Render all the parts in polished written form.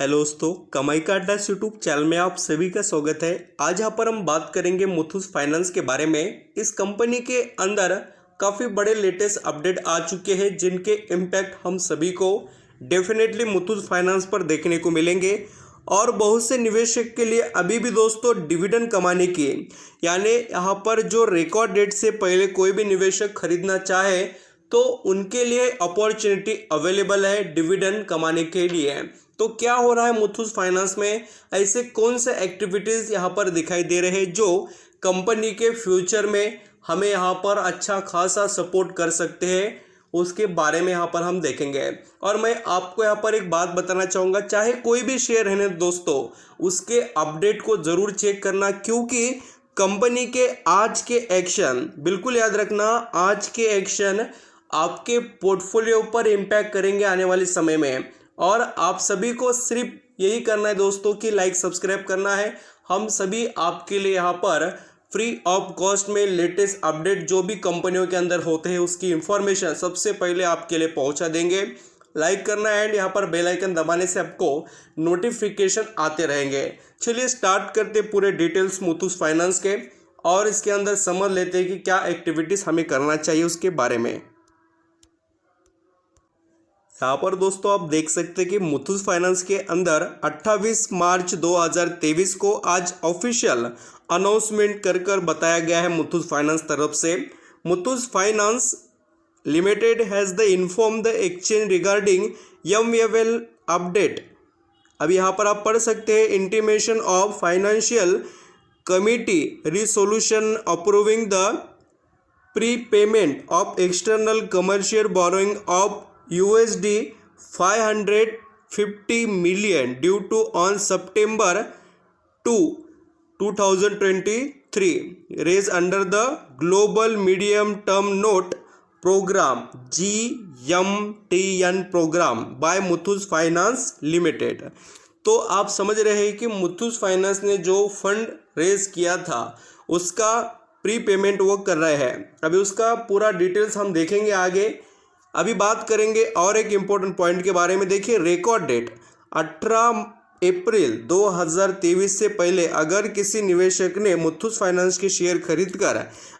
Hello दोस्तों, कमाई का अड्डा यूट्यूब चैनल में आप सभी का स्वागत है। आज यहाँ पर हम बात करेंगे मुथूट फाइनेंस के बारे में। इस कंपनी के अंदर काफ़ी बड़े लेटेस्ट अपडेट आ चुके हैं जिनके इम्पैक्ट हम सभी को डेफिनेटली मुथूट फाइनेंस पर देखने को मिलेंगे। और बहुत से निवेशक के लिए अभी भी दोस्तों डिविडेंड कमाने की, यानी यहाँ पर जो रिकॉर्ड डेट से पहले कोई भी निवेशक खरीदना चाहे तो उनके लिए अपॉर्चुनिटी अवेलेबल है डिविडेंड कमाने के लिए। तो क्या हो रहा है मुथूट फाइनेंस में, ऐसे कौन से एक्टिविटीज़ यहाँ पर दिखाई दे रहे हैं जो कंपनी के फ्यूचर में हमें यहाँ पर अच्छा खासा सपोर्ट कर सकते हैं, उसके बारे में यहाँ पर हम देखेंगे। और मैं आपको यहाँ पर एक बात बताना चाहूँगा, चाहे कोई भी शेयर है ना दोस्तों, उसके अपडेट को ज़रूर चेक करना, क्योंकि कंपनी के आज के एक्शन, बिल्कुल याद रखना, आज के एक्शन आपके पोर्टफोलियो पर इम्पैक्ट करेंगे आने वाले समय में। और आप सभी को सिर्फ यही करना है दोस्तों कि लाइक सब्सक्राइब करना है। हम सभी आपके लिए यहाँ पर फ्री ऑफ कॉस्ट में लेटेस्ट अपडेट जो भी कंपनियों के अंदर होते हैं उसकी इंफॉर्मेशन सबसे पहले आपके लिए पहुँचा देंगे। लाइक करना एंड यहाँ पर बेल आइकन दबाने से आपको नोटिफिकेशन आते रहेंगे। चलिए स्टार्ट करते पूरे डिटेल्स मुथूट फाइनेंस के, और इसके अंदर समझ लेते हैं कि क्या एक्टिविटीज़ हमें करना चाहिए उसके बारे में। यहाँ पर दोस्तों आप देख सकते हैं कि मुथूट फाइनेंस के अंदर 28 मार्च 2023 को आज ऑफिशियल अनाउंसमेंट कर बताया गया है मुथूट फाइनेंस तरफ से। Muthoot finance limited has the inform the exchange regarding MFL update. अब यहाँ पर आप पढ़ सकते हैं, intimation of financial committee resolution approving the pre payment of external commercial borrowing of USD 550 million due to on September 2, 2023 raised under the Global Medium Term Note Program GMTN program by Muthoot finance limited. तो आप समझ रहे हैं कि Muthoot finance ने जो fund raise किया था उसका प्री पेमेंट वो कर रहे हैं। अभी उसका पूरा डिटेल्स हम देखेंगे आगे। अभी बात करेंगे और एक इम्पोर्टेंट पॉइंट के बारे में। देखिए, रिकॉर्ड डेट 18 अप्रैल 2023 से पहले अगर किसी निवेशक ने मुथूट फाइनेंस के शेयर खरीदकर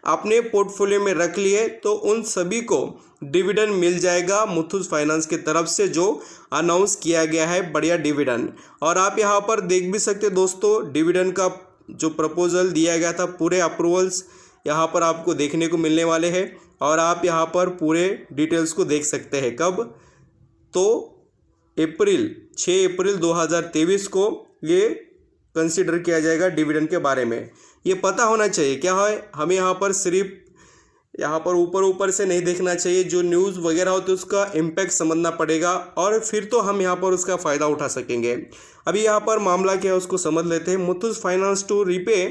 अपने पोर्टफोलियो में रख लिए तो उन सभी को डिविडेंड मिल जाएगा मुथूट फाइनेंस की तरफ से, जो अनाउंस किया गया है बढ़िया डिविडेंड। और आप यहाँ पर देख भी सकते दोस्तों, डिविडेंड का जो प्रपोजल दिया गया था, पूरे अप्रूवल्स यहाँ पर आपको देखने को मिलने वाले हैं। और आप यहाँ पर पूरे डिटेल्स को देख सकते हैं। कब? तो 6 अप्रैल 2023 को ये कंसीडर किया जाएगा डिविडेंड के बारे में। ये पता होना चाहिए क्या है, हमें यहाँ पर सिर्फ यहाँ पर ऊपर से नहीं देखना चाहिए, जो न्यूज़ वगैरह होती है उसका इम्पैक्ट समझना पड़ेगा, और फिर तो हम यहाँ पर उसका फ़ायदा उठा सकेंगे। अभी यहाँ पर मामला क्या है उसको समझ लेते हैं। Muthoot finance to repay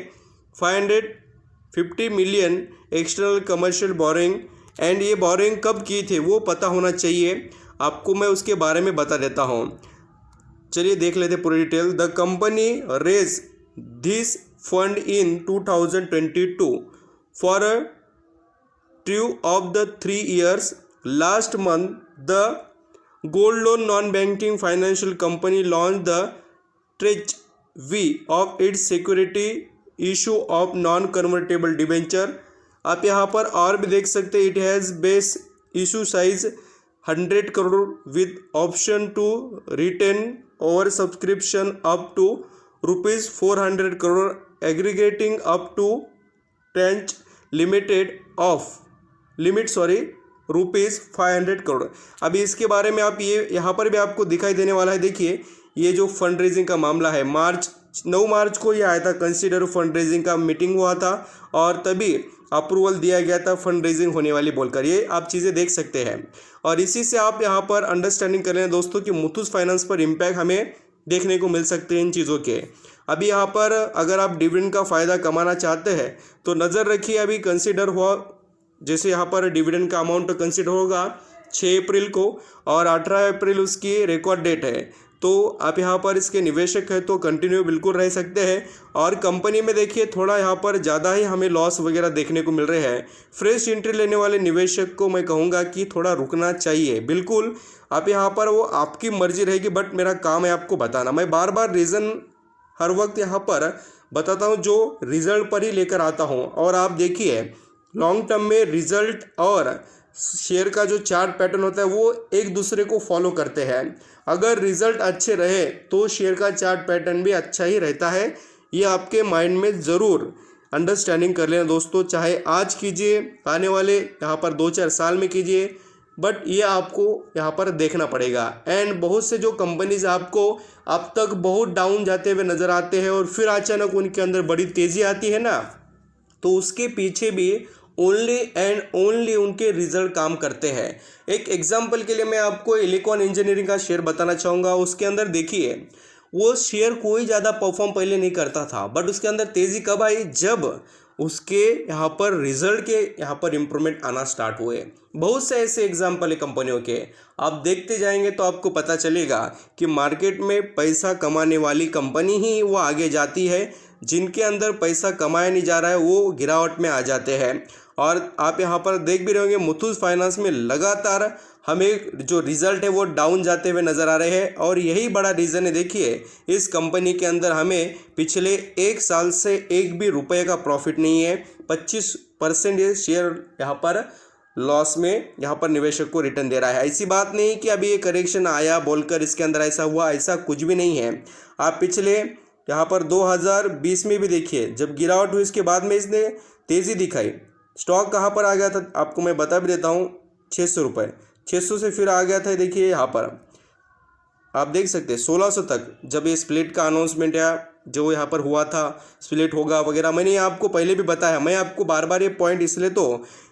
550 million external commercial borrowing, and ये बोरिंग कब की थी वो पता होना चाहिए आपको, मैं उसके बारे में बता देता हूँ। चलिए देख लेते पूरी detail. The company raise this fund in 2022 for a true of the 3 years। Last month the gold loan non banking financial company launch the tranche V of its security issue of non convertible debenture. आप यहाँ पर और भी देख सकते हैं, it has base issue size 100 crore with option to retain over subscription up to ₹400 crore aggregating up to tranche limit ₹500 crore. अभी इसके बारे में आप ये यहाँ पर भी आपको दिखाई देने वाला है। देखिए, ये जो फंड रेजिंग का मामला है, 9 मार्च को ये आया था, कंसीडर फंड रेजिंग का मीटिंग हुआ था और तभी अप्रूवल दिया गया था फंड रेजिंग होने वाली बोलकर। ये आप चीज़ें देख सकते हैं, और इसी से आप यहाँ पर अंडरस्टैंडिंग कर लें दोस्तों कि मुथूट फाइनेंस पर इम्पैक्ट हमें देखने को मिल सकते हैं इन चीज़ों के। अभी यहाँ पर अगर आप डिविडेंड का फ़ायदा कमाना चाहते हैं तो नज़र रखिए, अभी कंसीडर हुआ, जैसे यहाँ पर डिविडेंड का अमाउंट कंसीडर होगा 6 अप्रैल को और 18 अप्रैल उसकी रिकॉर्ड डेट है। तो आप यहाँ पर इसके निवेशक हैं तो कंटिन्यू बिल्कुल रह सकते हैं। और कंपनी में देखिए थोड़ा यहाँ पर ज़्यादा ही हमें लॉस वगैरह देखने को मिल रहे हैं। फ्रेश एंट्री लेने वाले निवेशक को मैं कहूँगा कि थोड़ा रुकना चाहिए। बिल्कुल आप यहाँ पर वो आपकी मर्जी रहेगी, बट मेरा काम है आपको बताना। मैं बार बार रीज़न हर वक्त यहाँ पर बताता हूँ जो रिजल्ट पर ही लेकर आता हूँ। और आप देखिए लॉन्ग टर्म में रिजल्ट और शेयर का जो चार्ट पैटर्न होता है वो एक दूसरे को फॉलो करते हैं। अगर रिजल्ट अच्छे रहे तो शेयर का चार्ट पैटर्न भी अच्छा ही रहता है। ये आपके माइंड में ज़रूर अंडरस्टैंडिंग कर लेना दोस्तों, चाहे आज कीजिए, आने वाले यहाँ पर 2-4 साल में कीजिए, बट ये आपको यहाँ पर देखना पड़ेगा। एंड बहुत से जो कंपनीज आपको अब तक बहुत डाउन जाते हुए नज़र आते हैं और फिर अचानक उनके अंदर बड़ी तेज़ी आती है ना, तो उसके पीछे भी ओनली एंड ओनली उनके रिजल्ट काम करते हैं। एक एग्जांपल के लिए मैं आपको इलेक्ट्रॉन इंजीनियरिंग का शेयर बताना चाहूँगा। उसके अंदर देखिए वो शेयर कोई ज़्यादा परफॉर्म पहले नहीं करता था, बट उसके अंदर तेज़ी कब आई, जब उसके यहाँ पर रिजल्ट के यहाँ पर इम्प्रूवमेंट आना स्टार्ट हुए। बहुत से ऐसे एग्जाम्पल है कंपनियों के, आप देखते जाएंगे तो आपको पता चलेगा कि मार्केट में पैसा कमाने वाली कंपनी ही वो आगे जाती है, जिनके अंदर पैसा कमाया नहीं जा रहा है वो गिरावट में आ जाते हैं। और आप यहाँ पर देख भी रहे होंगे मुथूट फाइनेंस में लगातार हमें जो रिज़ल्ट है वो डाउन जाते हुए नज़र आ रहे हैं। और यही बड़ा रीज़न है, देखिए इस कंपनी के अंदर हमें पिछले 1 साल से एक भी रुपये का प्रॉफिट नहीं है। 25% ये शेयर यहाँ पर लॉस में यहाँ पर निवेशक को रिटर्न दे रहा है। ऐसी बात नहीं कि अभी ये करेक्शन आया बोलकर इसके अंदर ऐसा हुआ, ऐसा कुछ भी नहीं है। आप पिछले यहाँ पर 2020 में भी देखिए, जब गिरावट हुई इसके बाद में इसने तेज़ी दिखाई। स्टॉक कहाँ पर आ गया था आपको मैं बता भी देता हूँ, 600 रुपये, 600 से फिर आ गया था देखिए यहाँ पर आप देख सकते हैं 1600 तक, जब ये स्प्लिट का अनाउंसमेंट या जो यहाँ पर हुआ था स्प्लिट होगा वगैरह, मैंने आपको पहले भी बताया। मैं आपको बार बार ये पॉइंट इसलिए तो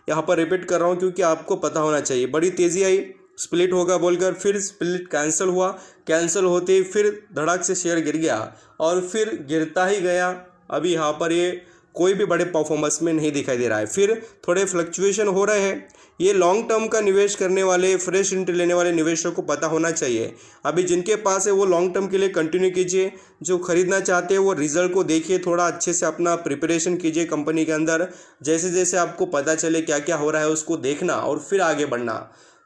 यहाँ पर रिपीट कर रहा हूँ क्योंकि आपको पता होना चाहिए। बड़ी तेज़ी आई, स्प्लिट होगा बोलकर, फिर स्प्लिट कैंसिल हुआ, कैंसिल होते ही फिर धड़ाक से शेयर गिर गया और फिर गिरता ही गया। अभी यहाँ पर ये कोई भी बड़े परफॉर्मेंस में नहीं दिखाई दे रहा है, फिर थोड़े फ्लक्चुएशन हो रहे हैं। ये लॉन्ग टर्म का निवेश करने वाले, फ्रेश एंट्री लेने वाले निवेशकों को पता होना चाहिए। अभी जिनके पास है वो लॉन्ग टर्म के लिए कंटिन्यू कीजिए, जो खरीदना चाहते हैं वो रिजल्ट को देखिए, थोड़ा अच्छे से अपना प्रिपरेशन कीजिए कंपनी के अंदर। जैसे जैसे आपको पता चले क्या क्या हो रहा है उसको देखना और फिर आगे बढ़ना।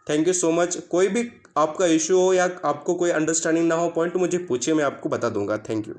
Thank you so much. कोई भी आपका इशू हो या आपको कोई अंडरस्टैंडिंग ना हो पॉइंट, मुझे पूछिए, मैं आपको बता दूंगा। Thank you.